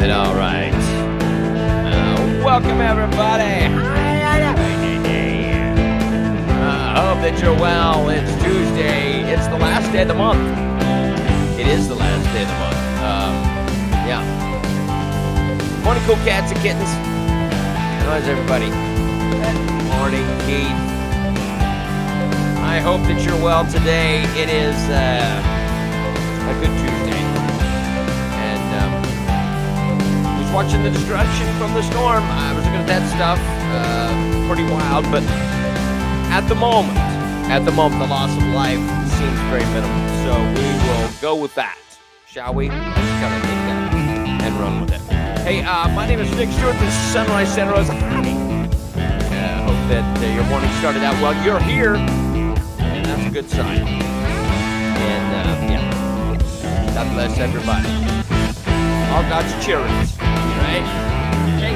All right. Welcome, everybody. Hope that you're well. It's Tuesday. It's the last day of the month. It is the last day of the month. Yeah. Morning, cool cats and kittens. How's everybody? Good morning, Keith. I hope that you're well today. It is a good Tuesday. And just watching the destruction from the storm. I was looking at that stuff. Pretty wild, but at the moment, the loss of life seems very minimal. So we will go with that, shall we? Just kind of take that and run with it. Hey, my name is Nick Stewart. This is Sunrise Santa Rosa. Hope that your morning started out well. You're here, and that's a good sign. And, yeah, God bless everybody. All God's children, right? Hey,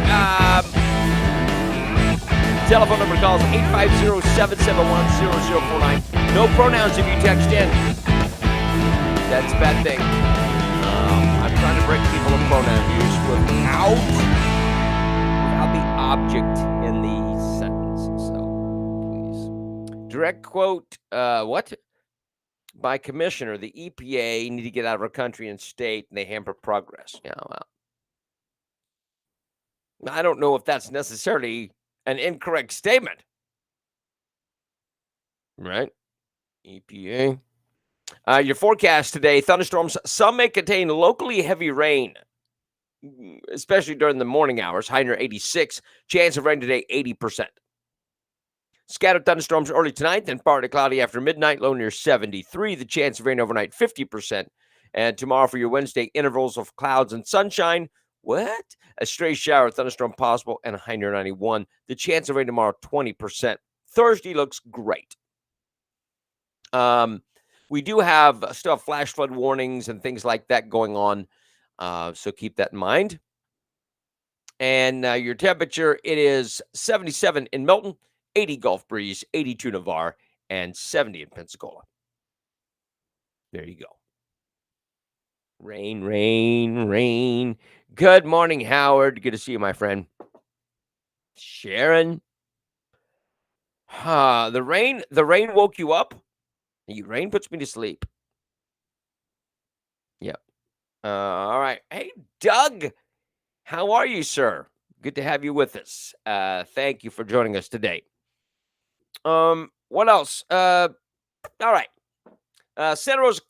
telephone number calls 850-771-0049. No pronouns if you text in. That's a bad thing. I'm trying to break people of pronoun use without the object in the sentence. So, please. Direct quote, what? By Commissioner, the EPA need to get out of our country and state, and they hamper progress. Yeah, well. I don't know if that's necessarily an incorrect statement. Right? EPA. Your forecast today, thunderstorms, some may contain locally heavy rain, especially during the morning hours, high near 86. Chance of rain today, 80%. Scattered thunderstorms early tonight, then partly cloudy after midnight, low near 73. The chance of rain overnight, 50%. And tomorrow for your Wednesday, intervals of clouds and sunshine. What? A stray shower, thunderstorm possible, and a high near 91. The chance of rain tomorrow, 20%. Thursday looks great. We do have still flash flood warnings and things like that going on, so keep that in mind. And your temperature, it is 77 in Milton, 80 Gulf Breeze, 82 Navarre, and 70 in Pensacola. There you go. Rain, rain, rain. Good morning, Howard. Good to see you, my friend. Sharon. The rain woke you up? Rain puts me to sleep. Yep. All right. Hey, Doug. How are you, sir? Good to have you with us. Thank you for joining us today. What else? All right. Santa Rosa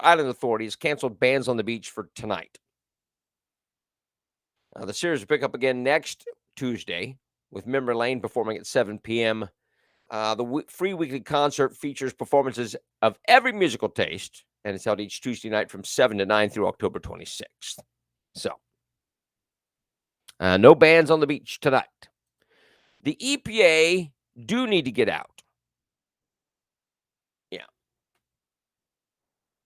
Island Authority has canceled bans on the beach for tonight. The series will pick up again next Tuesday with Memory Lane performing at 7 p.m. The free weekly concert features performances of every musical taste, and it's held each Tuesday night from 7 to 9 through October 26th. So, no bans on the beach tonight. The EPA do need to get out. Yeah.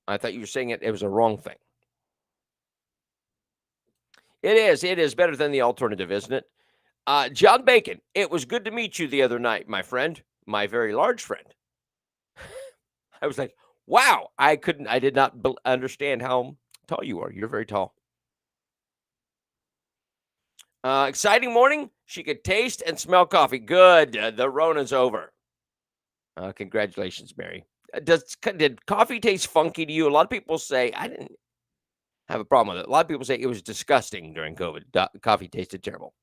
I thought you were saying it was a wrong thing. It is better than the alternative, isn't it? John Bacon, it was good to meet you the other night, my friend, my very large friend. I was like, wow, I did not understand how tall you are. You're very tall. Exciting morning. She could taste and smell coffee. Good. The Rona's over. Congratulations, Mary. Did coffee taste funky to you? A lot of people say, I didn't have a problem with it. A lot of people say it was disgusting during COVID. Coffee tasted terrible.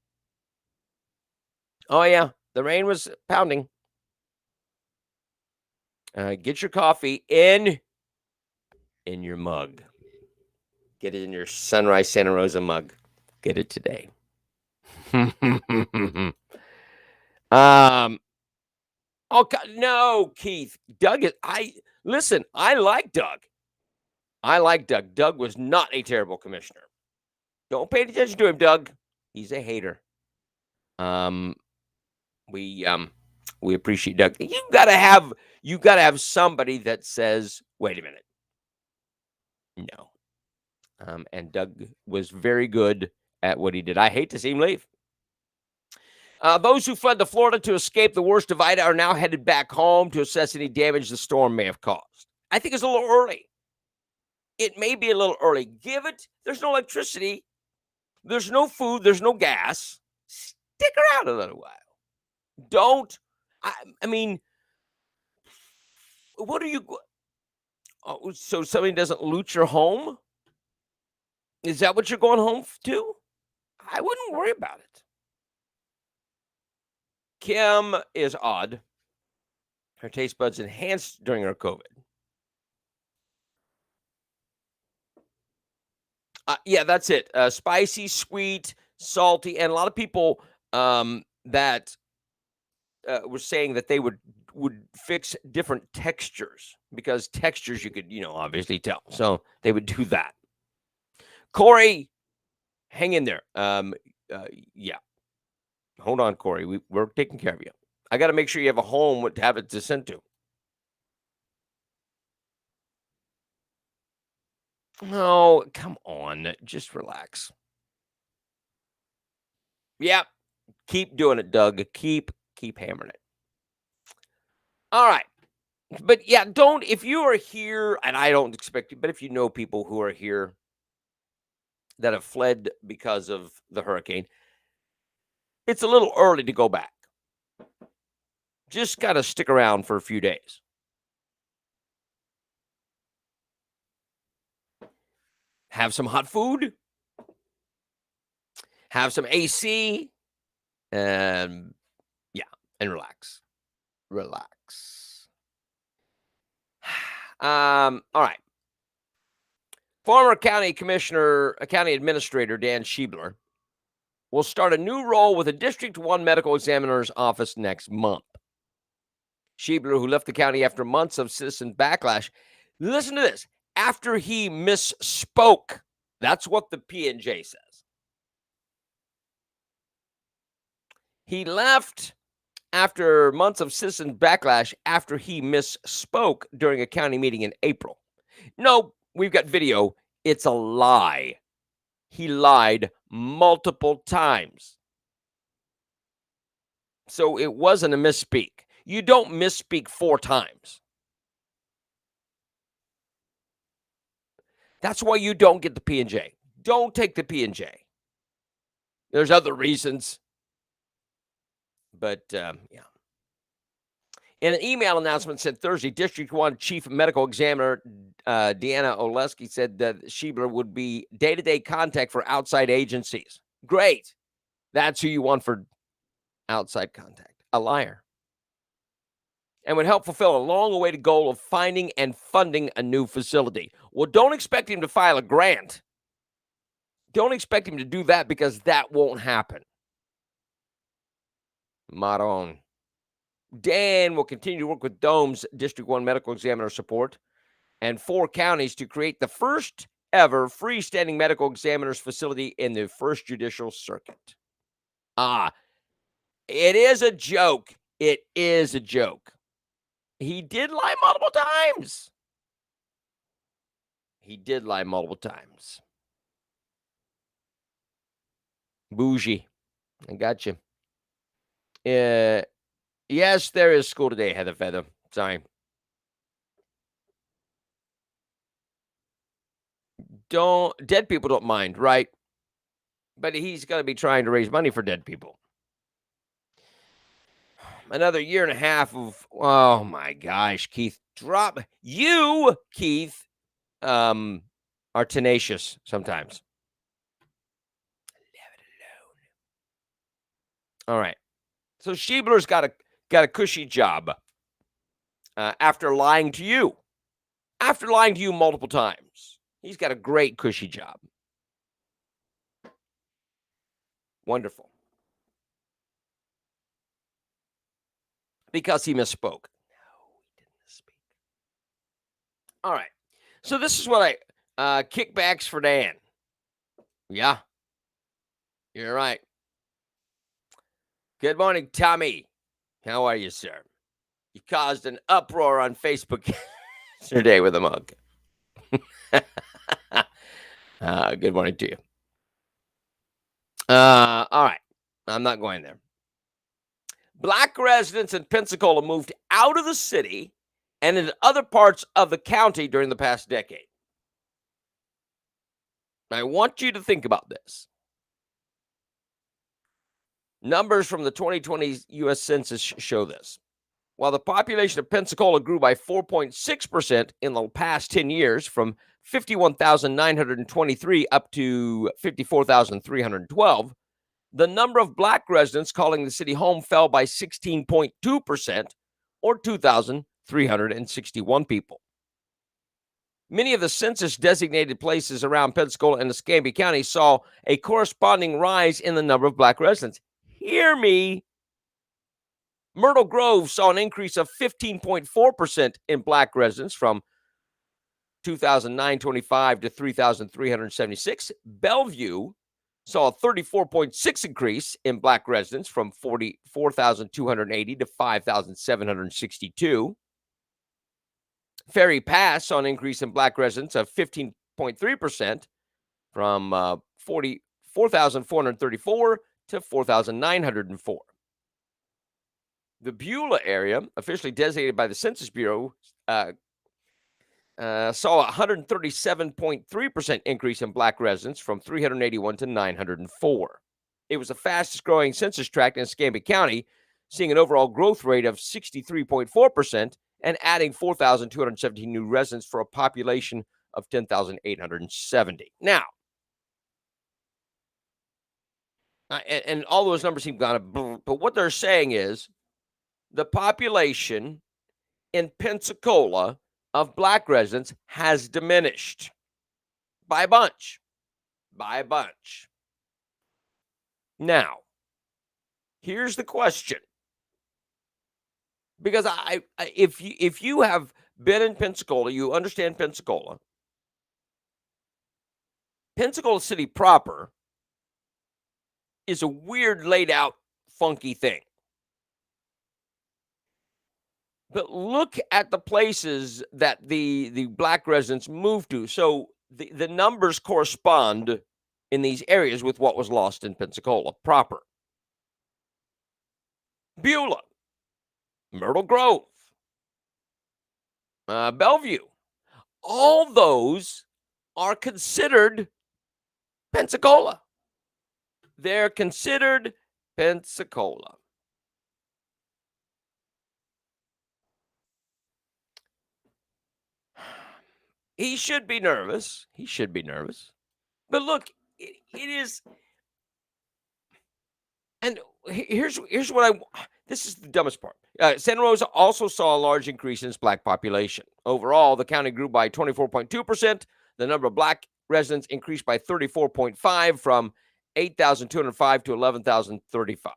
Oh, yeah. The rain was pounding. Get your coffee in your mug. Get it in your Sunrise Santa Rosa mug. Get it today. Oh, no, Keith. Doug is, I like Doug. Doug was not a terrible commissioner. Don't pay attention to him, Doug. He's a hater. We appreciate Doug. You gotta have somebody that says, wait a minute. No. And Doug was very good at what he did. I hate to see him leave. Those who fled to Florida to escape the worst of Ida are now headed back home to assess any damage the storm may have caused. I think it's a little early. It may be a little early. Give it. There's no electricity. There's no food. There's no gas. Stick around a little while. Don't. I mean, what are you? Oh, so somebody doesn't loot your home? Is that what you're going home to? I wouldn't worry about it. Kim is odd. Her taste buds enhanced during her COVID. Yeah, that's it. Spicy, sweet, salty, and a lot of people that were saying that they would fix different textures, because textures you could, obviously tell. So they would do that. Corey, hang in there. Yeah. Hold on, Corey. We're taking care of you. I got to make sure you have a home to have it to send to. Oh, come on. Just relax. Yeah. Keep doing it, Doug. Keep hammering it. All right. But yeah, if you are here, and I don't expect you, but if you know people who are here that have fled because of the hurricane, it's a little early to go back. Just got to stick around for a few days. Have some hot food. Have some AC. And and relax. Relax. All right. Former county administrator Dan Schiebler will start a new role with the District 1 medical examiner's office next month. Schiebler, who left the county after months of citizen backlash, listen to this, after he misspoke. That's what the P&J says. He left after months of citizen backlash after he misspoke during a county meeting in April. No, we've got video. It's a lie. He lied multiple times. So it wasn't a misspeak. You don't misspeak 4 times. That's why you don't get the P&J. Don't take the P&J. There's other reasons. But, yeah. In an email announcement said Thursday, District 1 Chief Medical Examiner Deanna Oleski said that Schiebler would be day-to-day contact for outside agencies. Great. That's who you want for outside contact. A liar. And would help fulfill a long-awaited goal of finding and funding a new facility. Well, don't expect him to file a grant. Don't expect him to do that, because that won't happen. Maron. Dan will continue to work with DOME's District 1 Medical Examiner support and 4 counties to create the first ever freestanding medical examiner's facility in the 1st Judicial Circuit. It is a joke. It is a joke. He did lie multiple times. Bougie. I got you. Yes, there is school today, Heather Feather. Sorry. Dead people don't mind, right? But he's going to be trying to raise money for dead people. Another year and a half of, oh my gosh, Keith, Keith, are tenacious sometimes. Leave it alone. All right. So Schiebler's got a cushy job after lying to you. After lying to you multiple times. He's got a great cushy job. Wonderful. Because he misspoke. No, he didn't misspeak. All right. So this is what kickbacks for Dan. Yeah. You're right. Good morning, Tommy. How are you, sir? You caused an uproar on Facebook yesterday with a mug. Good morning to you. All right. I'm not going there. Black residents in Pensacola moved out of the city and into other parts of the county during the past decade. I want you to think about this. Numbers from the 2020 U.S. Census show this. While the population of Pensacola grew by 4.6% in the past 10 years, from 51,923 up to 54,312, the number of Black residents calling the city home fell by 16.2%, or 2,361 people. Many of the census-designated places around Pensacola and Escambia County saw a corresponding rise in the number of Black residents. Hear me. Myrtle Grove saw an increase of 15.4% in Black residents from 2,925 to 3,376. Bellevue saw a 34.6 increase in Black residents from 44,280 to 5,762. Ferry Pass saw an increase in Black residents of 15.3% from 4,434 to 4,904. The Beulah area, officially designated by the Census Bureau, saw a 137.3% increase in Black residents from 381 to 904. It was the fastest growing census tract in Escambia County, seeing an overall growth rate of 63.4% and adding 4,217 new residents for a population of 10,870. Now, and all those numbers seem kind of, but what they're saying is the population in Pensacola of Black residents has diminished by a bunch. Now, here's the question. Because if you have been in Pensacola, you understand Pensacola. Pensacola City proper is a weird, laid out, funky thing. But look at the places that the Black residents moved to. So the numbers correspond in these areas with what was lost in Pensacola proper. Beulah, Myrtle Grove, Bellevue, all those are considered Pensacola. They're considered Pensacola. He should be nervous. But look, it is. And here's what this is the dumbest part. Santa Rosa also saw a large increase in its Black population. Overall, the county grew by 24.2%. The number of Black residents increased by 34.5% from 8,205 to 11,035.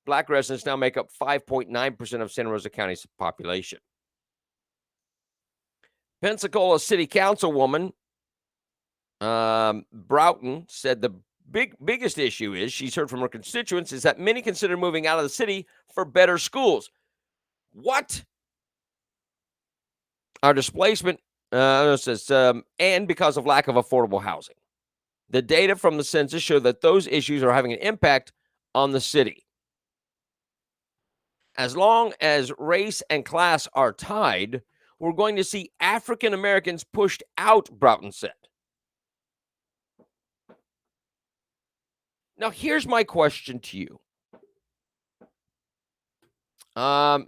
Black residents now make up 5.9% of Santa Rosa County's population. Pensacola City Councilwoman Broughton said the biggest issue is, she's heard from her constituents, is that many consider moving out of the city for better schools. What? Our displacement says, and because of lack of affordable housing. The data from the census show that those issues are having an impact on the city. As long as race and class are tied, we're going to see African Americans pushed out, Broughton said. Now, here's my question to you.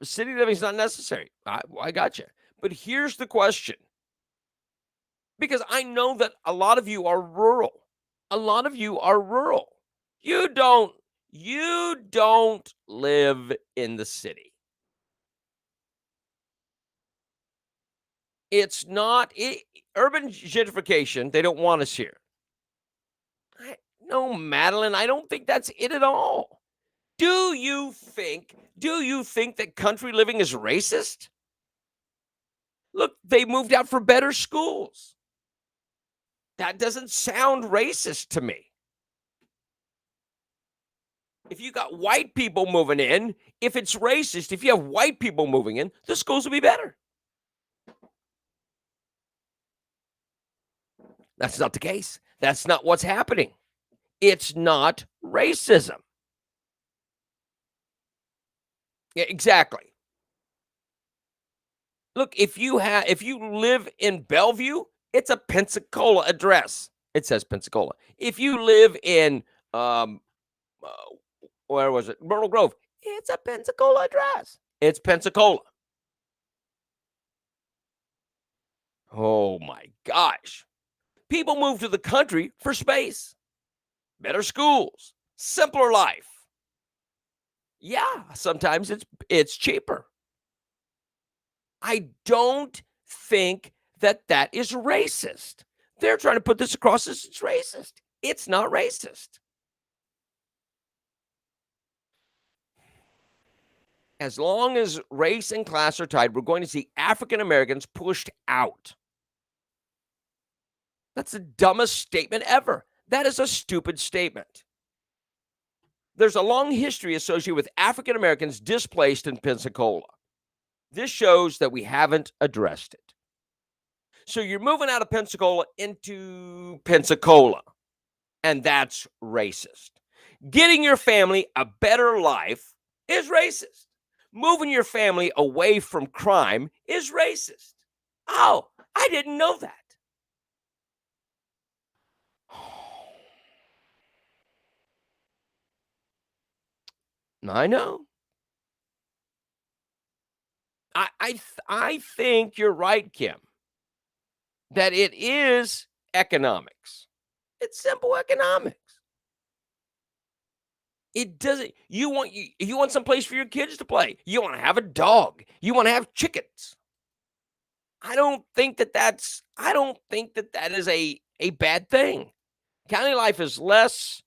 City living is not necessary. I got you. But here's the question. Because I know that a lot of you are rural. You don't live in the city. It's not urban gentrification. They don't want us here. No, Madeline, I don't think that's it at all. Do you think that country living is racist? Look, they moved out for better schools. That doesn't sound racist to me. If you got white people moving in, if it's racist, if you have white people moving in, the schools will be better. That's not the case. That's not what's happening. It's not racism. Yeah, exactly. Look, if you live in Bellevue, it's a Pensacola address. It says Pensacola. If you live in, um, where was it? Myrtle Grove. It's a Pensacola address. It's Pensacola. Oh my gosh. People move to the country for space, better schools, simpler life. Yeah, sometimes it's cheaper. I don't think that is racist. They're trying to put this across as it's racist. It's not racist. As long as race and class are tied, we're going to see African Americans pushed out. That's the dumbest statement ever. That is a stupid statement. There's a long history associated with African Americans displaced in Pensacola. This shows that we haven't addressed it. So you're moving out of Pensacola into Pensacola, and that's racist. Getting your family a better life is racist. Moving your family away from crime is racist. Oh, I didn't know that. I know. I think you're right, Kim, that it is economics. It's simple economics. It doesn't. You want some place for your kids to play. You want to have a dog. You want to have chickens. I don't think that is a bad thing. County life is less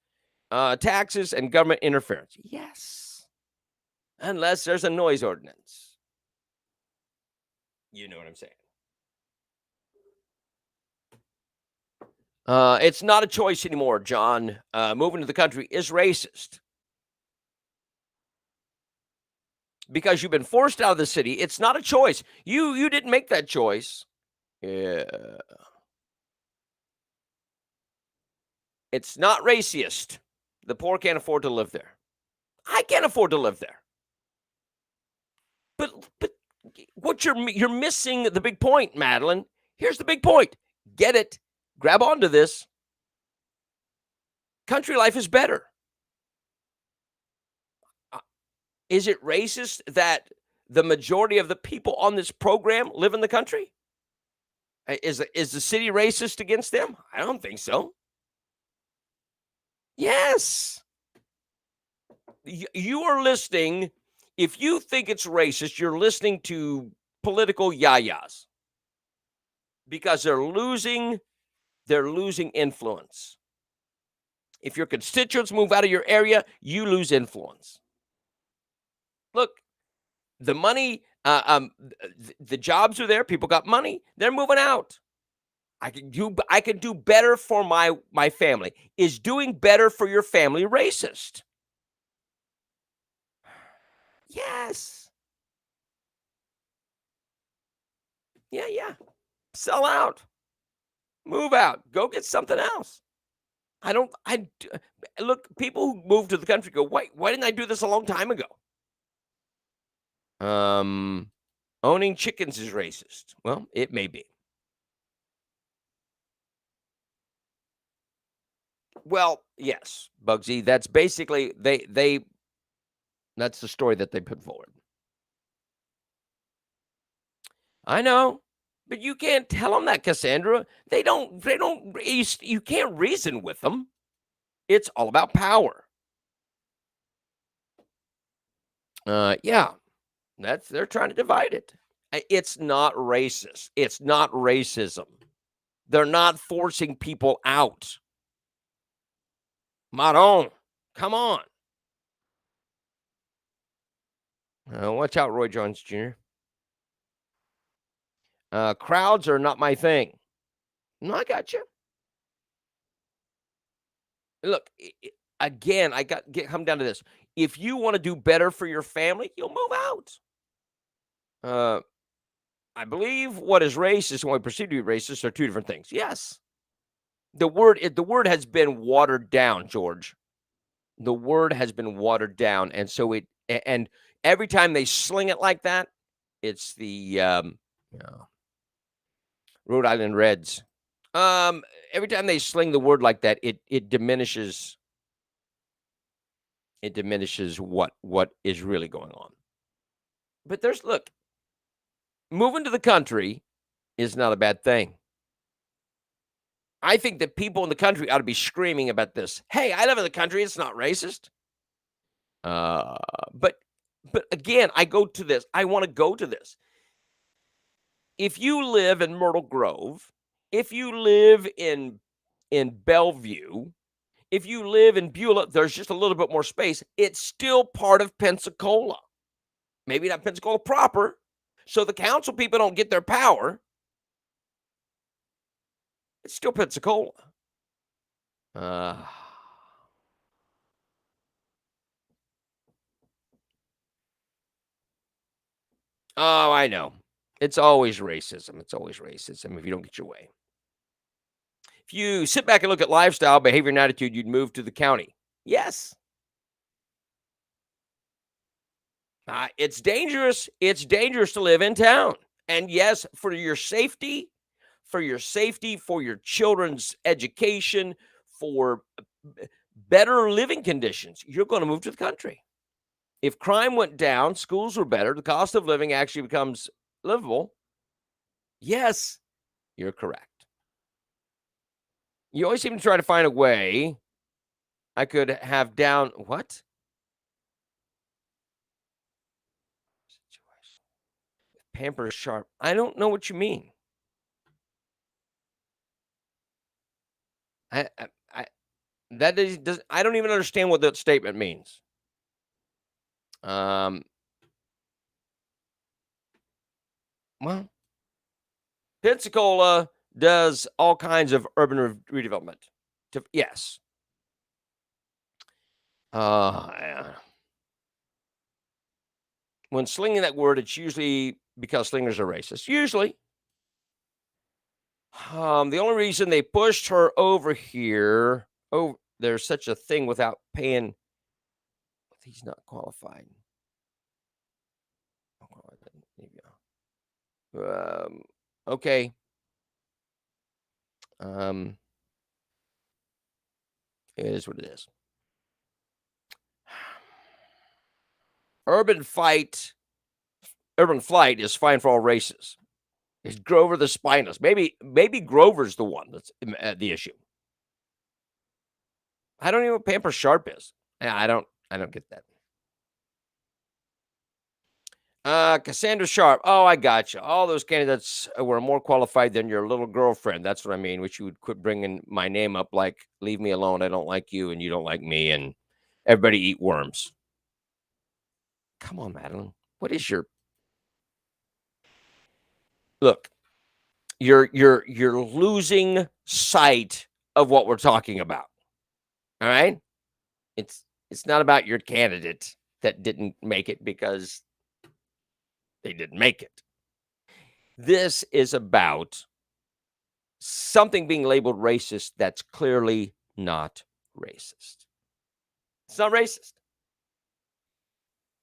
taxes and government interference. Yes, unless there's a noise ordinance. You know what I'm saying? It's not a choice anymore, John. Moving to the country is racist because you've been forced out of the city. It's not a choice. You didn't make that choice. Yeah. It's not racist. The poor can't afford to live there. I can't afford to live there. But what you're missing the big point, Madeline. Here's the big point. Get it. Grab onto this. Country life is better. Is it racist that the majority of the people on this program live in the country? Is the city racist against them? I don't think so. Yes. You are listening. If you think it's racist, you're listening to political yayas because they're losing influence. If your constituents move out of your area, you lose influence. Look, the money, the jobs are there. People got money. They're moving out. I can do better for my family. Is doing better for your family racist? Yes. Yeah. Sell out. Move out. Go get something else. Look, people who move to the country go, why didn't I do this a long time ago? Owning chickens is racist. Well, it may be. Well, yes, Bugsy. That's basically that's the story that they put forward. I know, but you can't tell them that, Cassandra. They don't. You can't reason with them. It's all about power. Yeah, they're trying to divide it. It's not racist. It's not racism. They're not forcing people out. Maron, come on. Watch out, Roy Jones Jr. Crowds are not my thing. No, I got you. Look, again, come down to this. If you want to do better for your family, you'll move out. I believe what is racist and what we perceive to be racist are two different things. Yes. The word has been watered down, George. The word has been watered down. And so and every time they sling it like that, it's the Rhode Island Reds Um, every time they sling the word like that, it diminishes what is really going on. But look, moving to the country is not a bad thing. I think that people in the country ought to be screaming about this. Hey, I live in the country. It's not racist. Uh, but but again, I go to this. I want to go to this. If you live in Myrtle Grove, if you live in Bellevue, if you live in Beulah, there's just a little bit more space. It's still part of Pensacola. Maybe not Pensacola proper. So the council people don't get their power. It's still Pensacola. Uh, oh, I know. It's always racism. It's always racism if you don't get your way. If you sit back and look at lifestyle, behavior, and attitude, you'd move to the county. Yes. It's dangerous. It's dangerous to live in town. And yes, for your children's education, for better living conditions, you're going to move to the country. If crime went down, schools were better, the cost of living actually becomes livable. Yes, you're correct. You always seem to try to find a way. I could have down what? Pamper sharp. I don't know what you mean. I that is does I don't even understand what that statement means. Um, well, Pensacola does all kinds of urban redevelopment. Yes. Yeah. When slinging that word, it's usually because slingers are racist. Usually. The only reason they pushed her over here, oh, there's such a thing without paying. He's not qualified. Um, okay. Um, it is what it is. Urban fight, urban flight is fine for all races. Is Grover the spineless? Maybe Grover's the one that's the issue. I don't even know what Pamper Sharp is. Yeah, I don't get that. Cassandra Sharp. Oh, I got you. All those candidates were more qualified than your little girlfriend. That's what I mean. Which you would quit bringing my name up. Like, leave me alone. I don't like you, and you don't like me, and everybody eat worms. Come on, Madeline. What is your look? You're losing sight of what we're talking about. All right. It's not about your candidate that didn't make it because they didn't make it. This is about something being labeled racist that's clearly not racist. It's not racist.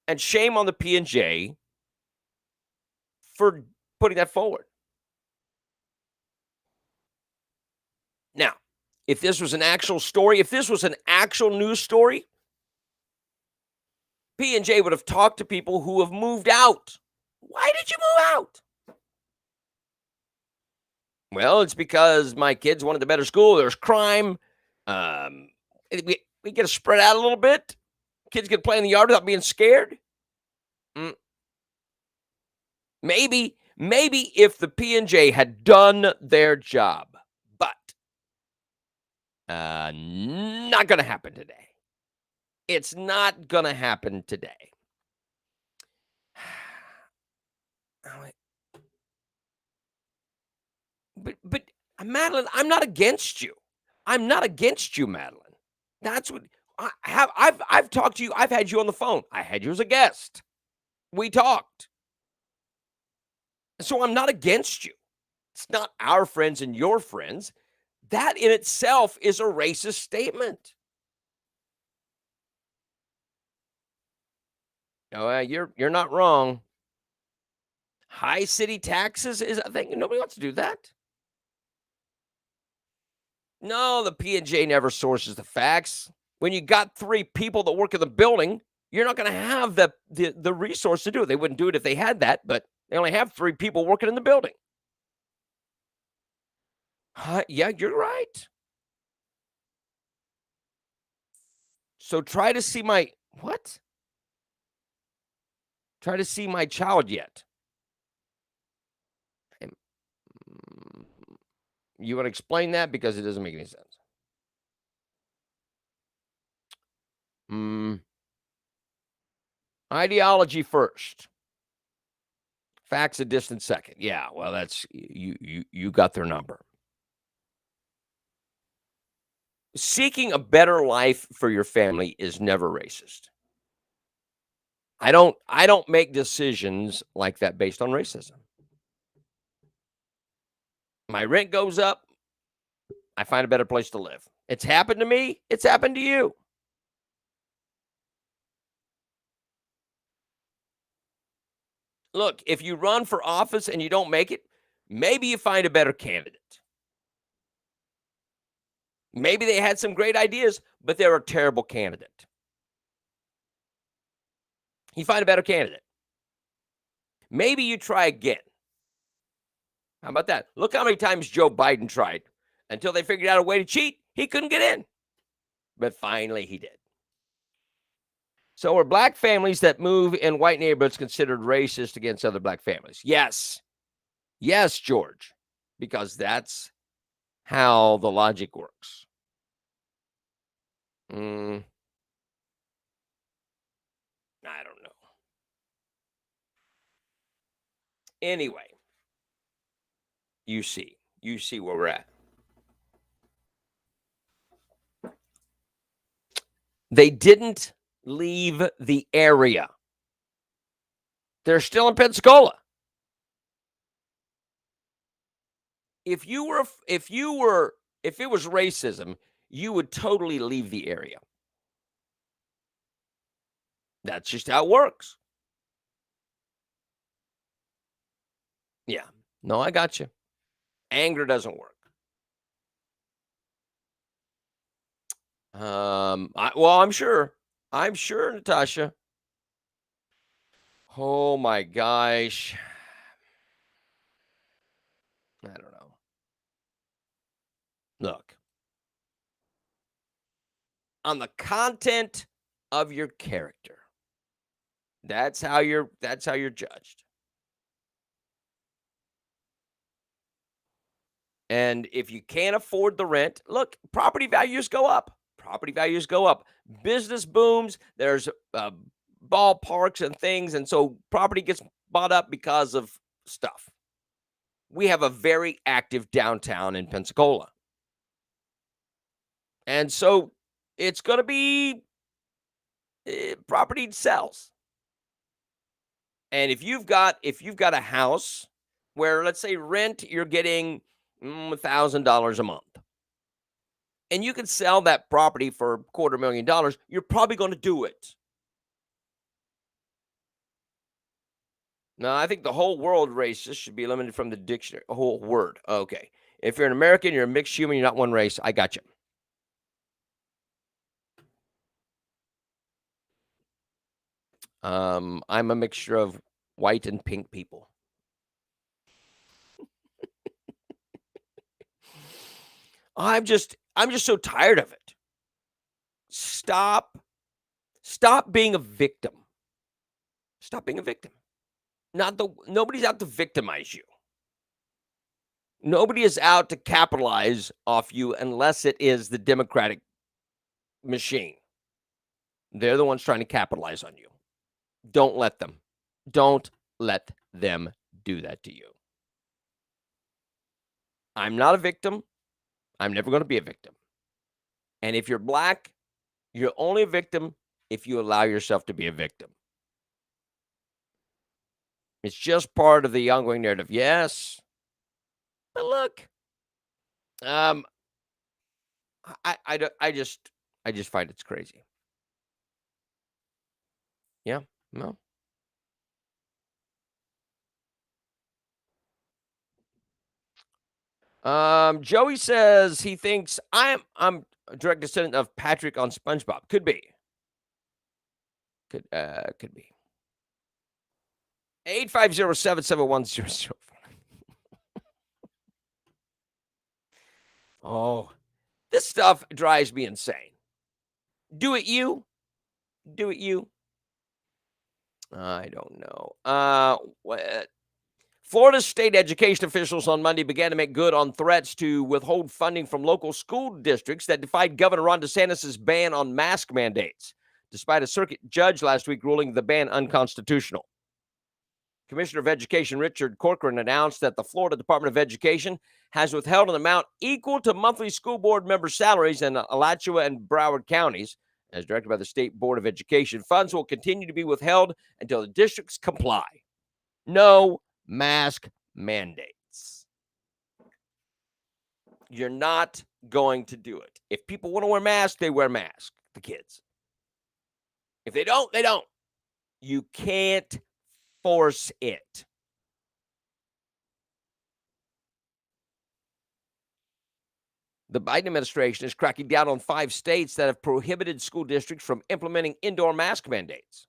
And shame on the P&J for putting that forward. Now, if this was an actual story, if this was an actual news story, P&J would have talked to people who have moved out. Why did you move out? Well, it's because my kids wanted a better school. There's crime. Um, we get to spread out a little bit. Kids can play in the yard without being scared. Mm, maybe if the P&J had done their job, but not going to happen today. It's not going to happen today. But Madeline, I'm not against you. I'm not against you, Madeline. That's what I have. I've talked to you. I've had you on the phone. I had you as a guest. We talked. So I'm not against you. It's not our friends and your friends. That in itself is a racist statement. No, you're not wrong. High city taxes is a thing. Nobody wants to do that. No, the P&J never sources the facts. When you got 3 people that work in the building, you're not gonna have the resource to do it. They wouldn't do it if they had that, but they only have 3 people working in the building. Yeah, you're right. So try to see my what? Try to see my child yet. Um, you wanna explain that? Because it doesn't make any sense. Mm, ideology first, facts a distant second. Yeah, well, that's you got their number. Seeking a better life for your family is never racist. I don't make decisions like that based on racism. My rent goes up, I find a better place to live. It's happened to me, it's happened to you. Look, if you run for office and you don't make it, maybe you find a better candidate. Maybe they had some great ideas, but they're a terrible candidate. You find a better candidate. Maybe you try again. How about that? Look how many times Joe Biden tried. Until they figured out a way to cheat, he couldn't get in. But finally he did. So are black families that move in white neighborhoods considered racist against other black families? Yes. Yes, George. Because that's how the logic works. Mm, I don't know. Anyway, you see where we're at. They didn't leave the area. They're still in Pensacola. If it was racism, you would totally leave the area. That's just how it works. Yeah. No, I got you. Anger doesn't work. Well, I'm sure. I'm sure, Natasha. Oh my gosh. I don't know. Look, on the content of your character. That's how you're judged. And if you can't afford the rent, look, property values go up. Property values go up. Business booms. There's ballparks and things, and so property gets bought up because of stuff. We have a very active downtown in Pensacola, and so it's going to be property sells. And if you've got a house where, let's say, rent, you're getting $1,000 a month, and you can sell that property for $250,000, you're probably going to do it. No, I think the whole world racist should be eliminated from the dictionary. A whole word. Okay. If you're an American, you're a mixed human, you're not one race. I got you. I'm a mixture of white and pink people. I'm just so tired of it. Stop. Stop being a victim. Stop being a victim. Nobody's out to victimize you. Nobody is out to capitalize off you unless it is the Democratic machine. They're the ones trying to capitalize on you. Don't let them. Don't let them do that to you. I'm not a victim. I'm never going to be a victim. And if you're black, you're only a victim if you allow yourself to be a victim. It's just part of the ongoing narrative. Yes. But look, um, I just find it's crazy. Yeah. No. Joey says he thinks I'm a direct descendant of Patrick on SpongeBob. Could be. Could be. 850-771-00. Oh, this stuff drives me insane. Do it you. Do it you. I don't know. What? Florida state education officials on Monday began to make good on threats to withhold funding from local school districts that defied Governor Ron DeSantis' ban on mask mandates, despite a circuit judge last week ruling the ban unconstitutional. Commissioner of Education Richard Corcoran announced that the Florida Department of Education has withheld an amount equal to monthly school board member salaries in Alachua and Broward counties. As directed by the State Board of Education, funds will continue to be withheld until the districts comply. No mask mandates. You're not going to do it. If people want to wear masks, they wear masks, the kids. If they don't, they don't. You can't force it. The Biden administration is cracking down on 5 states that have prohibited school districts from implementing indoor mask mandates.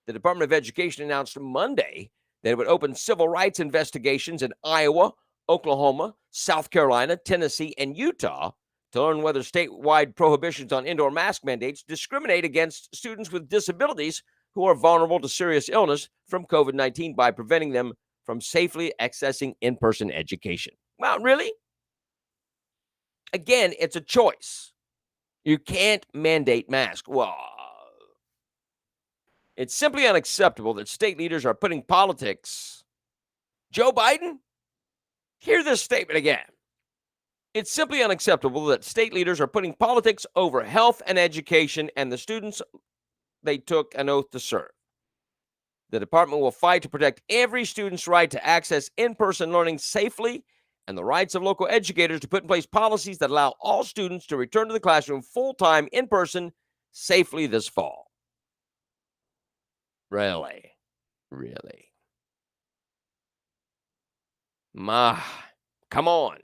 The Department of Education announced Monday that it would open civil rights investigations in Iowa, Oklahoma, South Carolina, Tennessee, and Utah to learn whether statewide prohibitions on indoor mask mandates discriminate against students with disabilities who are vulnerable to serious illness from COVID-19 by preventing them from safely accessing in-person education. Well, really? Again, it's a choice. You can't mandate masks. Well, it's simply unacceptable that state leaders are putting politics. Joe Biden, hear this statement again. It's simply unacceptable that state leaders are putting politics over health and education and the students they took an oath to serve. The department will fight to protect every student's right to access in-person learning safely and the rights of local educators to put in place policies that allow all students to return to the classroom full-time in person safely this fall. Really? Really? Come on.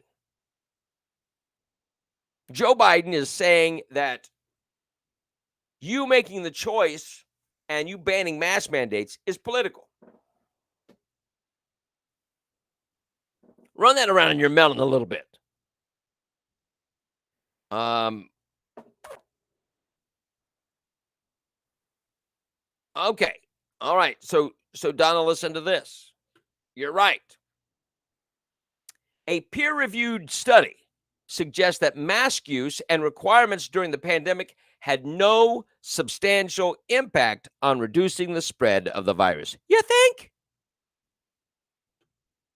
Joe Biden is saying that you making the choice and you banning mask mandates is political. Run that around in your melon a little bit. Okay. All right. So Donna, listen to this. You're right. A peer-reviewed study suggests that mask use and requirements during the pandemic had no substantial impact on reducing the spread of the virus. You think?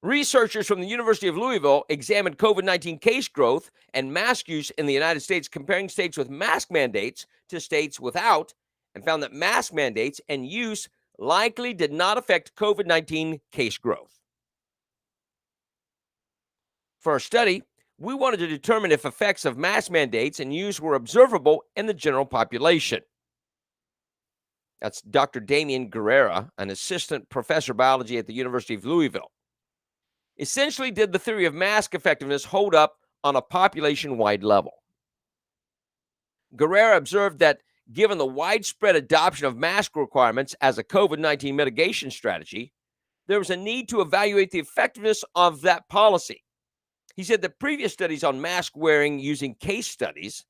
Researchers from the University of Louisville examined COVID-19 case growth and mask use in the United States, comparing states with mask mandates to states without, and found that mask mandates and use likely did not affect COVID-19 case growth. For our study, we wanted to determine if effects of mask mandates and use were observable in the general population. That's Dr. Damian Guerrera, an assistant professor of biology at the University of Louisville. Essentially, did the theory of mask effectiveness hold up on a population-wide level? Guerrera observed that given the widespread adoption of mask requirements as a COVID-19 mitigation strategy, there was a need to evaluate the effectiveness of that policy. He said that previous studies on mask wearing using case studies,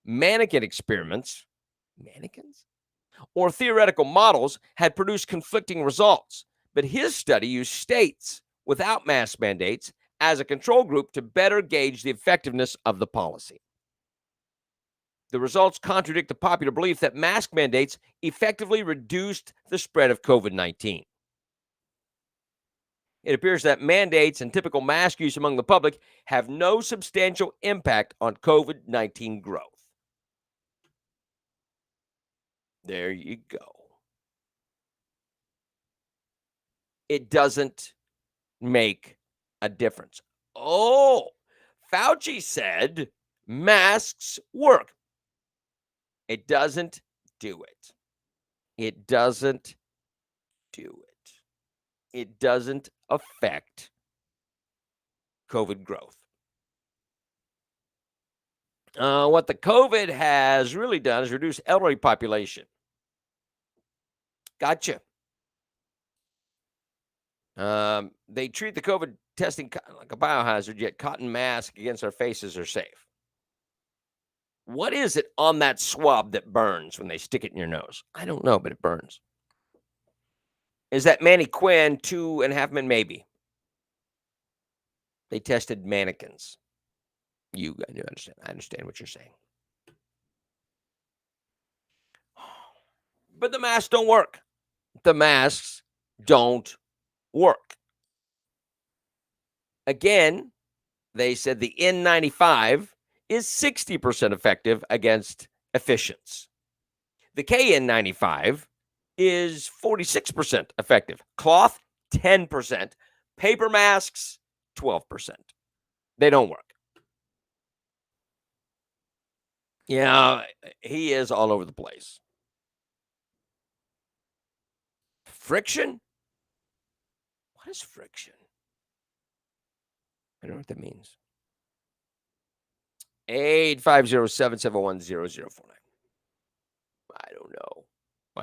mannequin experiments, or theoretical models had produced conflicting results. But his study used states without mask mandates as a control group to better gauge the effectiveness of the policy. The results contradict the popular belief that mask mandates effectively reduced the spread of COVID-19. It appears that mandates and typical mask use among the public have no substantial impact on COVID-19 growth. There you go. It doesn't make a difference. Oh, Fauci said masks work. It doesn't do it. It doesn't do it. It doesn't affect COVID growth. What the COVID has really done is reduce elderly population. Gotcha. They treat the COVID testing like a biohazard, yet cotton masks against our faces are safe. What is it on that swab that burns when they stick it in your nose? I don't know, but it burns. Is that Manny Quinn 2.5 Men? Maybe. They tested mannequins. You understand. I understand what you're saying. But the masks don't work. The masks don't work. Again, they said the N95 is 60% effective against efficients. The KN95 is 46% effective. Cloth, 10%. Paper masks, 12%. They don't work. Yeah, he is all over the place. Friction? What is friction? I don't know what that means. 850-771-0049. I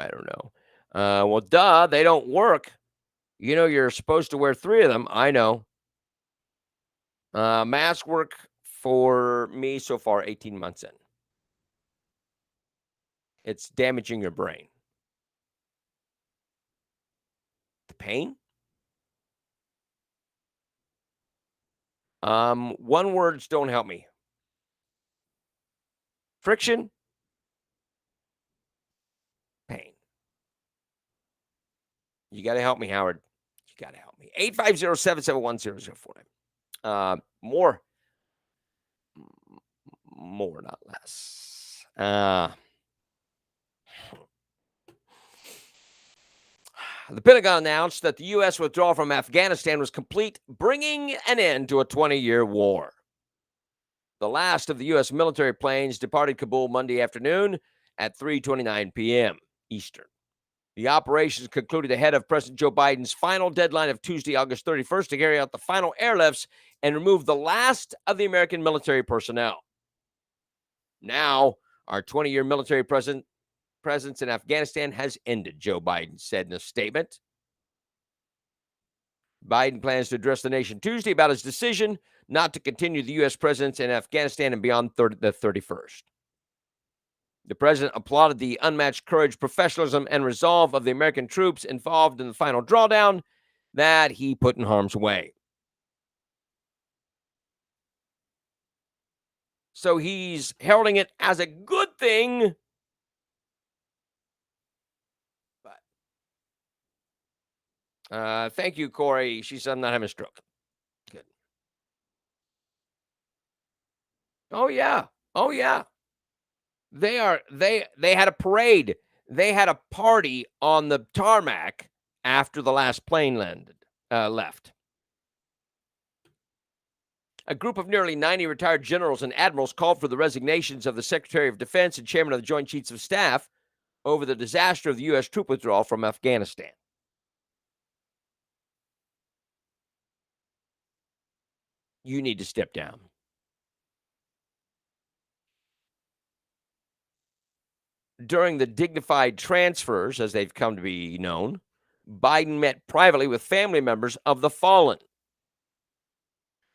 don't know. Well, duh, they don't work. You know, you're supposed to wear 3 of them. I know. Mask work for me so far, 18 months in. It's damaging your brain. The pain? One words don't help me. Friction? Pain. You got to help me, Howard. You got to help me. 850-771-0049. More, not less. The Pentagon announced that the U.S. withdrawal from Afghanistan was complete, bringing an end to a 20-year war. The last of the U.S. military planes departed Kabul Monday afternoon at 3:29 p.m. Eastern. The operations concluded ahead of President Joe Biden's final deadline of Tuesday, August 31st, to carry out the final airlifts and remove the last of the American military personnel. Now, our 20-year military presence in Afghanistan has ended, Joe Biden said in a statement. Biden plans to address the nation Tuesday about his decision not to continue the U.S. presence in Afghanistan and beyond the 31st. The president applauded the unmatched courage, professionalism, and resolve of the American troops involved in the final drawdown that he put in harm's way. So he's heralding it as a good thing. But thank you, Corey. She said I'm not having a stroke. Good. Oh yeah. They had a parade. They had a party on the tarmac after the last plane left. A group of nearly 90 retired generals and admirals called for the resignations of the Secretary of Defense and Chairman of the Joint Chiefs of Staff over the disaster of the U.S. troop withdrawal from Afghanistan. You need to step down. During the dignified transfers, as they've come to be known, Biden met privately with family members of the fallen.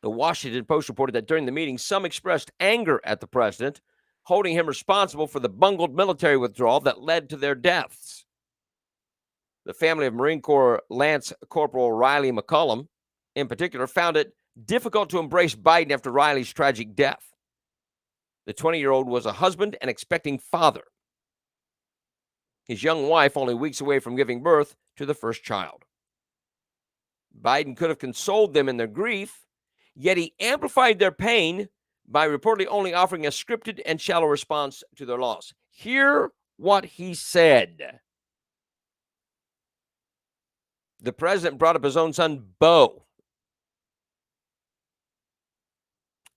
The Washington Post reported that during the meeting, some expressed anger at the president, holding him responsible for the bungled military withdrawal that led to their deaths. The family of Marine Corps Lance Corporal Riley McCollum, in particular, found it difficult to embrace Biden after Riley's tragic death. The 20-year-old was a husband and expecting father. His young wife only weeks away from giving birth to the first child. Biden could have consoled them in their grief, yet he amplified their pain by reportedly only offering a scripted and shallow response to their loss. Hear what he said. The president brought up his own son, Beau,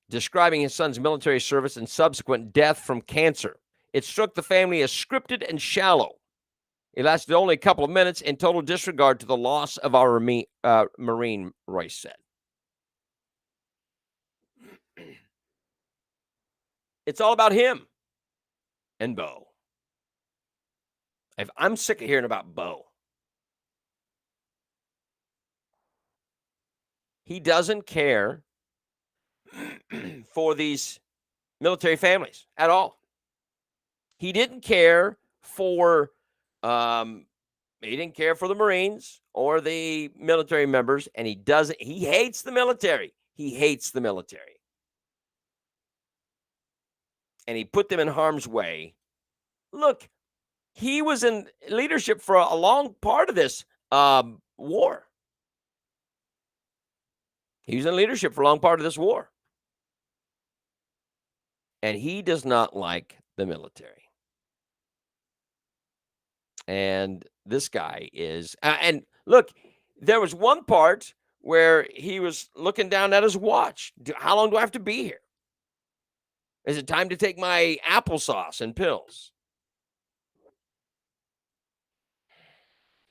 describing his son's military service and subsequent death from cancer. It struck the family as scripted and shallow. It lasted only a couple of minutes in total disregard to the loss of our Marine, Royce said. It's all about him and Bo. I'm sick of hearing about Bo. He doesn't care for these military families at all. He didn't care for um, he didn't care for the Marines or the military members, and he hates the military. He hates the military. And he put them in harm's way. Look, he was in leadership for a long part of this war. He was in leadership for a long part of this war. And he does not like the military. And this guy is, and look, there was one part where he was looking down at his watch. How long do I have to be here? Is it time to take my applesauce and pills?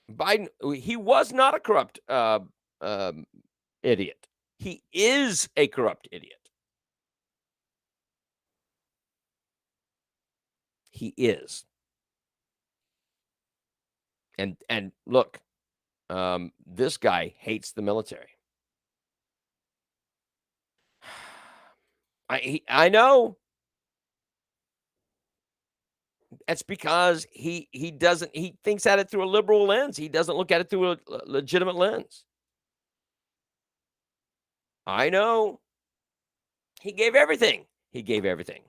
Biden, he was not a corrupt idiot. He is a corrupt idiot. He is. And look, this guy hates the military. I know. That's because he thinks at it through a liberal lens. He doesn't look at it through a legitimate lens. I know. He gave everything. He gave everything.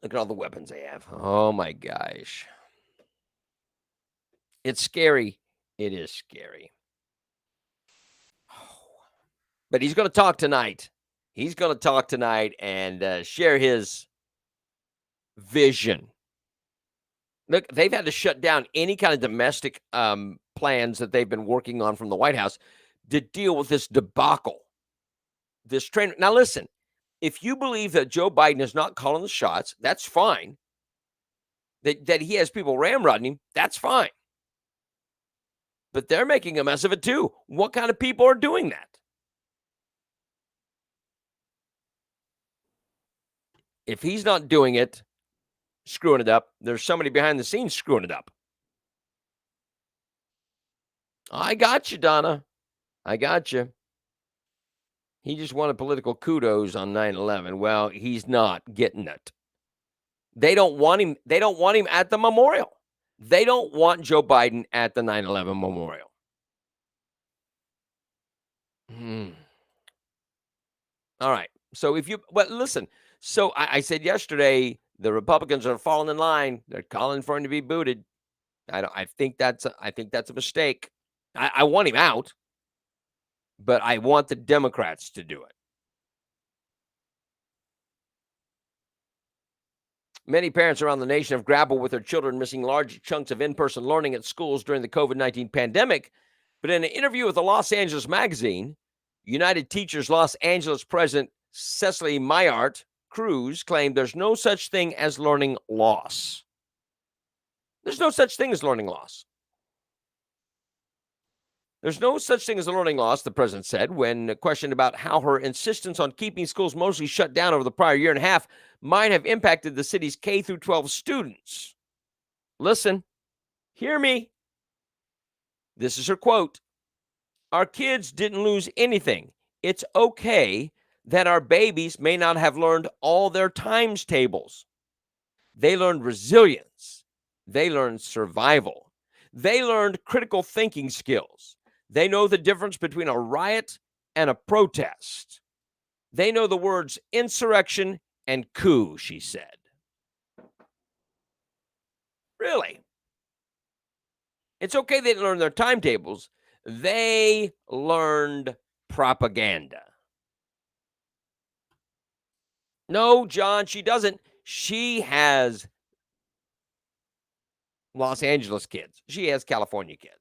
Look at all the weapons they have. Oh my gosh. It's scary. It is scary. But he's going to talk tonight. He's going to talk tonight and share his vision. Look, they've had to shut down any kind of domestic plans that they've been working on from the White House to deal with this debacle. This train. Now, listen, if you believe that Joe Biden is not calling the shots, that's fine. That he has people ramrodding him, that's fine. But they're making a mess of it too. What kind of people are doing that? If he's not doing it, screwing it up, there's somebody behind the scenes screwing it up. I got you, Donna. I got you. He just wanted political kudos on 9/11. Well, he's not getting it. They don't want him. They don't want him at the memorial. They don't want Joe Biden at the 9/11 memorial. All right. So listen. So I said yesterday, the Republicans are falling in line. They're calling for him to be booted. I think that's a mistake. I want him out, but I want the Democrats to do it. Many parents around the nation have grappled with their children missing large chunks of in-person learning at schools during the COVID-19 pandemic. But in an interview with the Los Angeles Magazine, United Teachers Los Angeles President Cecily Mayart Cruz claimed there's no such thing as learning loss. There's no such thing as learning loss. There's no such thing as a learning loss, the president said, when questioned about how her insistence on keeping schools mostly shut down over the prior year and a half might have impacted the city's K through 12 students. Listen, hear me. This is her quote. Our kids didn't lose anything. It's okay that our babies may not have learned all their times tables. They learned resilience. They learned survival. They learned critical thinking skills. They know the difference between a riot and a protest. They know the words insurrection and coup, she said. Really? It's okay they didn't learn their timetables. They learned propaganda. No, John, she doesn't. She has Los Angeles kids. She has California kids.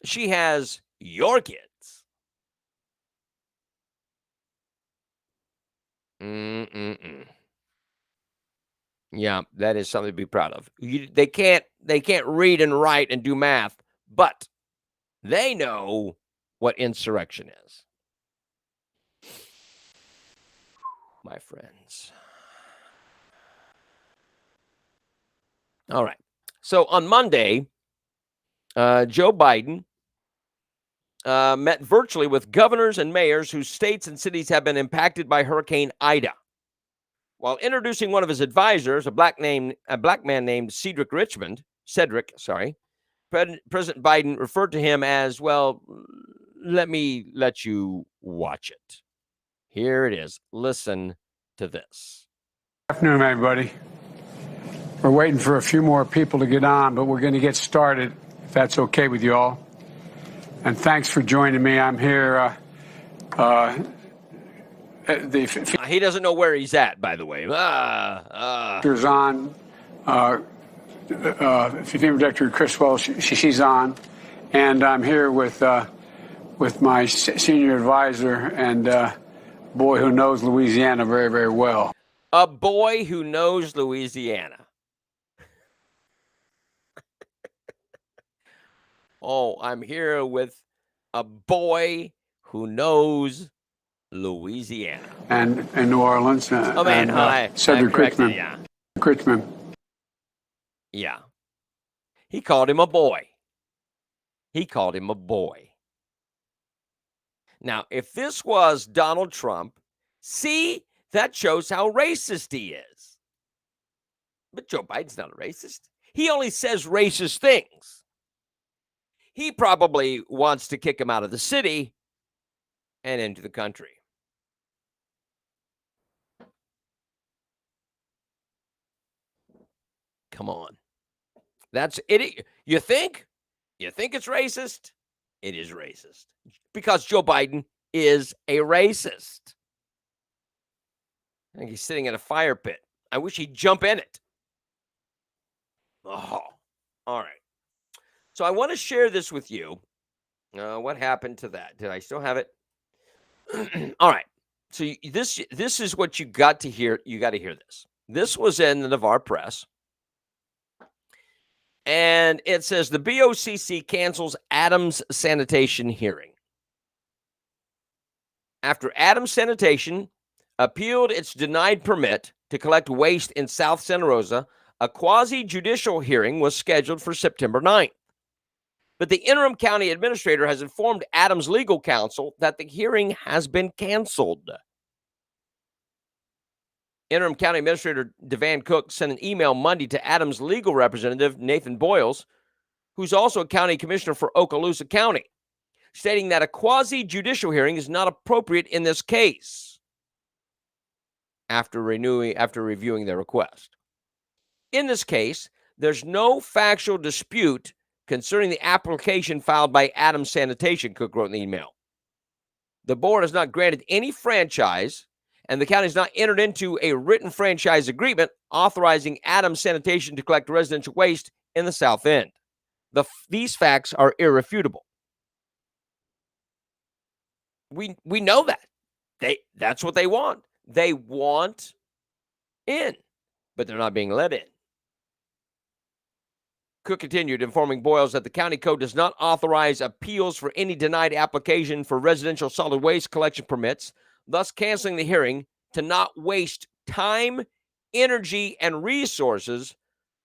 She has your kids. Yeah, that is something to be proud of. They can't read and write and do math, but they know what insurrection is. My friends. All right. So on Monday, Joe Biden met virtually with governors and mayors whose states and cities have been impacted by Hurricane Ida. While introducing one of his advisors, a black man named Cedric, President Biden referred to him as, well, let me let you watch it. Here it is. Listen to this. Good afternoon, everybody. We're waiting for a few more people to get on, but we're going to get started, if that's okay with you all. And thanks for joining me. I'm here. He doesn't know where he's at, by the way. There's on. FEMA Director Chris Wells, she's on, and I'm here with my senior advisor and boy who knows Louisiana very, very well. A boy who knows Louisiana. Oh, I'm here with a boy who knows Louisiana. And New Orleans. Cedric Richmond. Yeah. Richmond. Yeah. He called him a boy. Now, if this was Donald Trump, see, that shows how racist he is. But Joe Biden's not a racist. He only says racist things. He probably wants to kick him out of the city and into the country. Come on. That's it. You think it's racist? It is racist. Because Joe Biden is a racist. I think he's sitting in a fire pit. I wish he'd jump in it. Oh, all right. So I want to share this with you. What happened to that? Did I still have it? All right. So this is what you got to hear. You got to hear this. This was in the Navarre Press. And it says the BOCC cancels Adams sanitation hearing. After Adams Sanitation appealed its denied permit to collect waste in South Santa Rosa, a quasi-judicial hearing was scheduled for September 9th. But the interim county administrator has informed Adams' legal counsel that the hearing has been canceled. Interim County Administrator Devan Cook sent an email Monday to Adams' legal representative, Nathan Boyles, who's also a county commissioner for Okaloosa County, stating that a quasi-judicial hearing is not appropriate in this case after reviewing their request. In this case, there's no factual dispute concerning the application filed by Adams Sanitation, Cook wrote in the email. The board has not granted any franchise, and the county has not entered into a written franchise agreement authorizing Adams Sanitation to collect residential waste in the South End. These facts are irrefutable. We know that. That's what they want. They want in, but they're not being let in. Cook continued, informing Boyles that the county code does not authorize appeals for any denied application for residential solid waste collection permits, thus canceling the hearing to not waste time, energy, and resources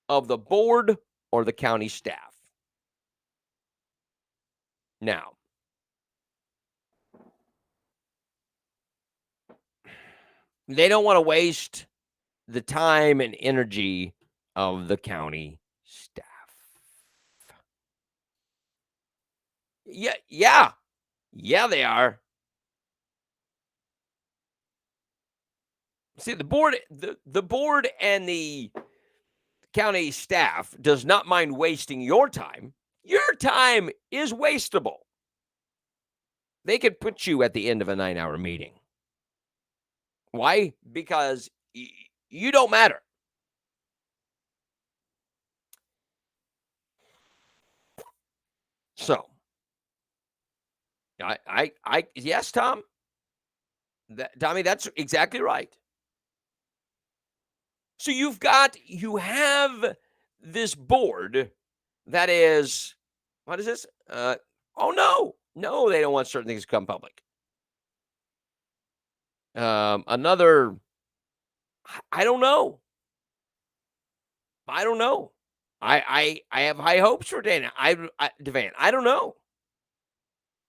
of the board or the county staff. Now, they don't want to waste the time and energy of the county staff. Yeah, they are. See, the board and the county staff does not mind wasting your time. Your time is wastable. They could put you at the end of a 9-hour meeting. Why? Because you don't matter. So, yes, Tom. Tommy, that's exactly right. So you have this board that is, what is this? Oh no, No, they don't want certain things to come public. I don't know. I don't know. I have high hopes for Dana. Devan. I don't know.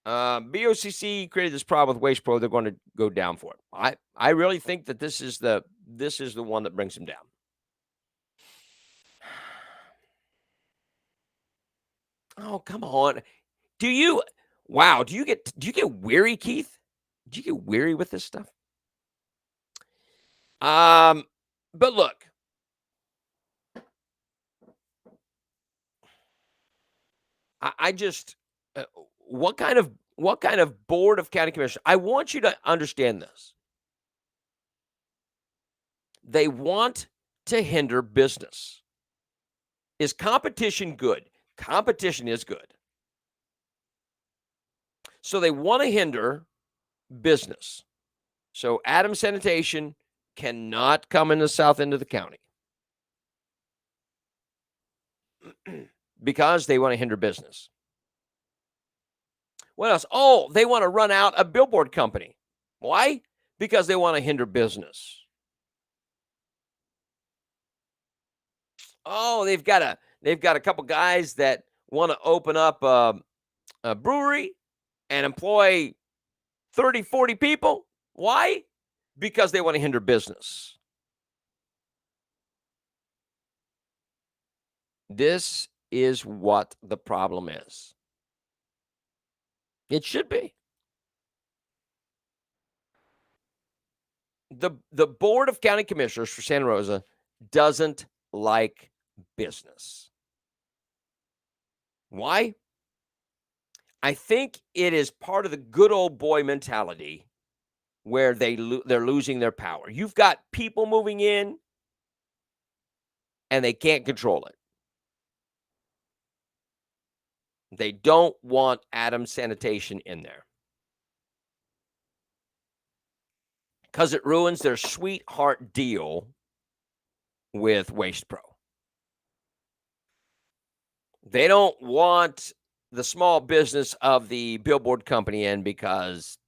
BOCC created this problem with Waste Pro. They're going to go down for it. I really think that this is the one that brings them down. Oh, come on. Do you get weary, Keith? Do you get weary with this stuff? But look, I just what kind of board of county commissioners? I want you to understand this. They want to hinder business. Is competition good? Competition is good. So they want to hinder business. So Adams Sanitation cannot come in the south end of the county because they want to hinder business. What else? Oh, they want to run out a billboard company. Why? Because they want to hinder business. Oh, they've got a couple guys that want to open up a brewery and employ 30, 40 people. Why? Because they want to hinder business. This is what the problem is. It should be. The Board of County Commissioners for Santa Rosa doesn't like business. Why? I think it is part of the good old boy mentality where they're losing their power. You've got people moving in and they can't control it. They don't want Adams Sanitation in there because it ruins their sweetheart deal with Waste Pro. They don't want the small business of the billboard company in because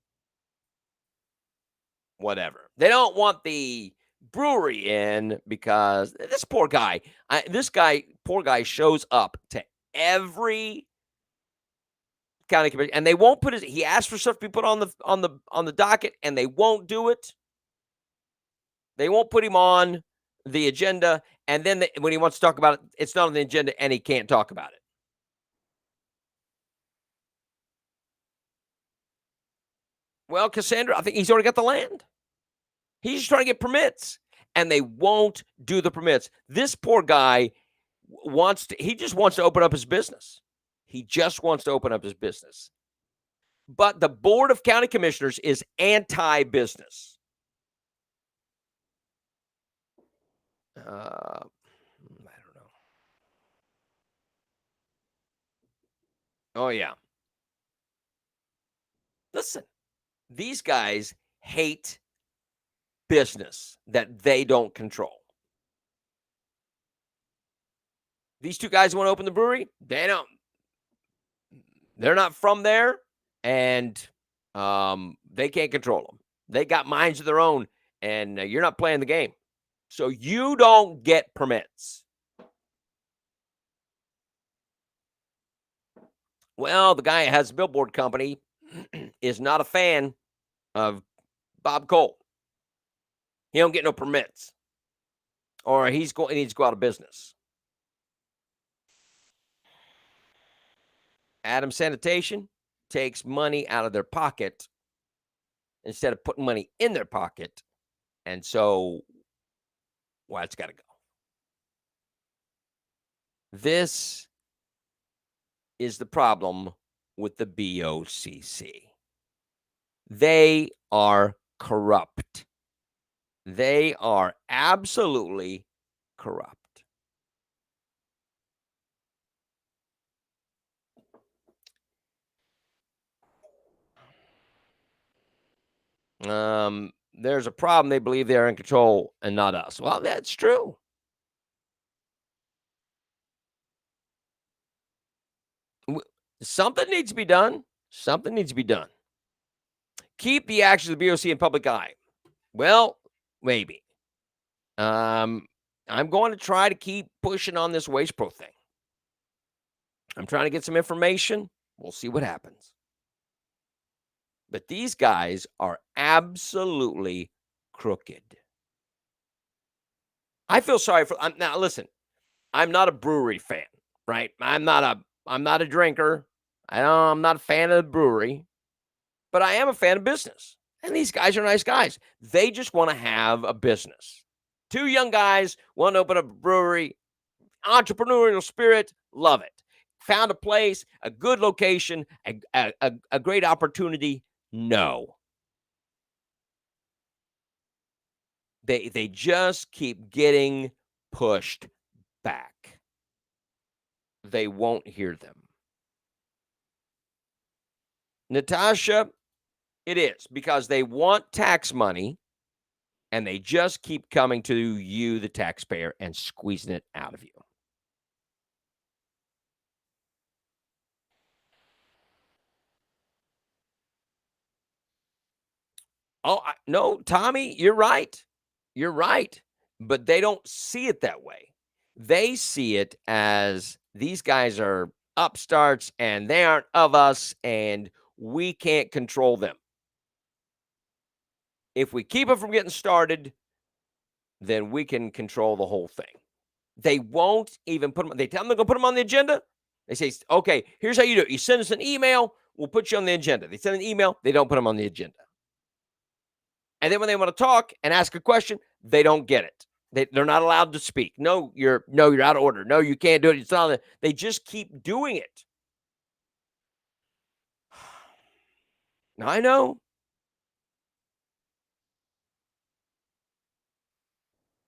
whatever. They don't want the brewery in because this poor guy, poor guy shows up to every county commission and they won't put he asked for stuff to be put on the docket and they won't do it. They won't put him on the agenda. And then when he wants to talk about it, it's not on the agenda and he can't talk about it. Well, Cassandra, I think he's already got the land. He's just trying to get permits, and they won't do the permits. This poor guy he just wants to open up his business. He just wants to open up his business. But the Board of County Commissioners is anti-business. I don't know. Oh, yeah. Listen, these guys hate business that they don't control. These two guys want to open the brewery. They're not from there, and they can't control them. They got minds of their own, and you're not playing the game. So you don't get permits. Well, the guy that has a billboard company is not a fan of Bob Cole. He don't get no permits, or he needs to go out of business. Adams Sanitation takes money out of their pocket instead of putting money in their pocket, and so, well, it's got to go. This is the problem with the BOCC. They are corrupt. They are absolutely corrupt. There's a problem. They believe they're in control and not us. Well, that's true. Something needs to be done. Something needs to be done. Keep the actions of the BOC in public eye. Well, maybe. I'm going to try to keep pushing on this Waste Pro thing. I'm trying to get some information. We'll see what happens. But these guys are absolutely crooked. I feel sorry for now. Listen, I'm not a brewery fan, right? I'm not a drinker. I'm not a fan of the brewery, but I am a fan of business. And these guys are nice guys. They just want to have a business. Two young guys want to open up a brewery, entrepreneurial spirit, love it. Found a place, a good location, a great opportunity. No. They just keep getting pushed back. They won't hear them. Natasha, it is because they want tax money and they just keep coming to you, the taxpayer, and squeezing it out of you. Oh, no, Tommy, you're right. You're right. But they don't see it that way. They see it as these guys are upstarts and they aren't of us and we can't control them. If we keep them from getting started, then we can control the whole thing. They won't even put them. They tell them they're going to put them on the agenda. They say, okay, here's how you do it. You send us an email, we'll put you on the agenda. They send an email, they don't put them on the agenda. And then when they want to talk and ask a question, they don't get it. They're not allowed to speak. No, you're out of order. No, you can't do it. It's not. They just keep doing it. I know.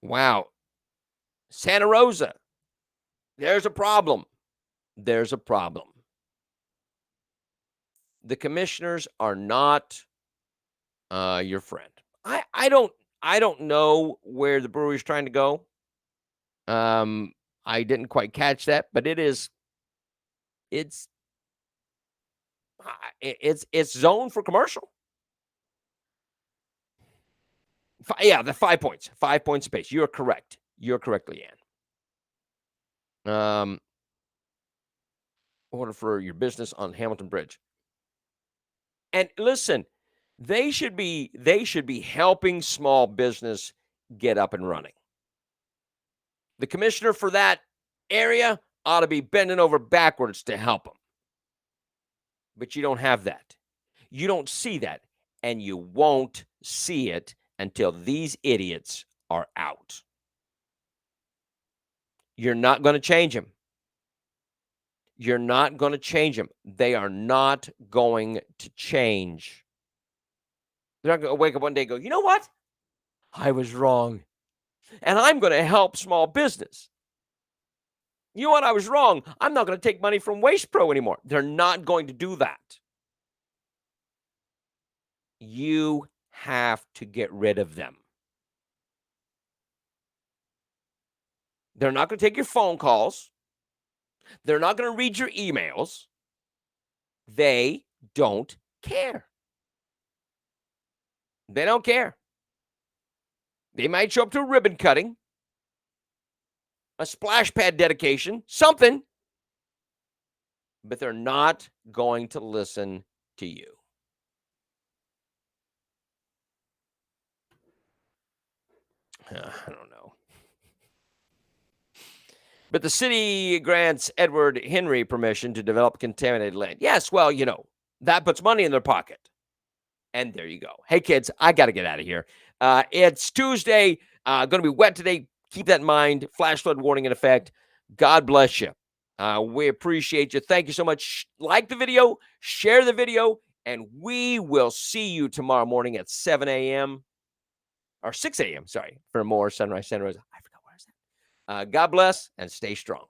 Wow. Santa Rosa. There's a problem. There's a problem. The commissioners are not your friend. I don't know where the brewery's trying to go. I didn't quite catch that, but it's zoned for commercial. Yeah, the 5 points. 5 point space. You're correct. You're correct, Leanne. Order for your business on Hamilton Bridge. And listen, they should be helping small business get up and running. The commissioner for that area ought to be bending over backwards to help them. But you don't have that. You don't see that, and you won't see it until these idiots are out. You're not going to change them. You're not going to change them. They are not going to change. They're not going to wake up one day and go, you know what? I was wrong. And I'm going to help small business. You know what? I was wrong. I'm not going to take money from Waste Pro anymore. They're not going to do that. You have to get rid of them. They're not going to take your phone calls. They're not going to read your emails. They don't care. They don't care. They might show up to a ribbon cutting, a splash pad dedication, something, but they're not going to listen to you. I don't know. But the city grants Edward Henry permission to develop contaminated land. Yes, well, that puts money in their pocket. And there you go. Hey, kids, I got to get out of here. It's Tuesday. Going to be wet today. Keep that in mind. Flash flood warning in effect. God bless you. We appreciate you. Thank you so much. Like the video, share the video, and we will see you tomorrow morning at 7 a.m. or 6 a.m., sorry, for more Sunrise Santa Rosa. I forgot what I said. God bless and stay strong.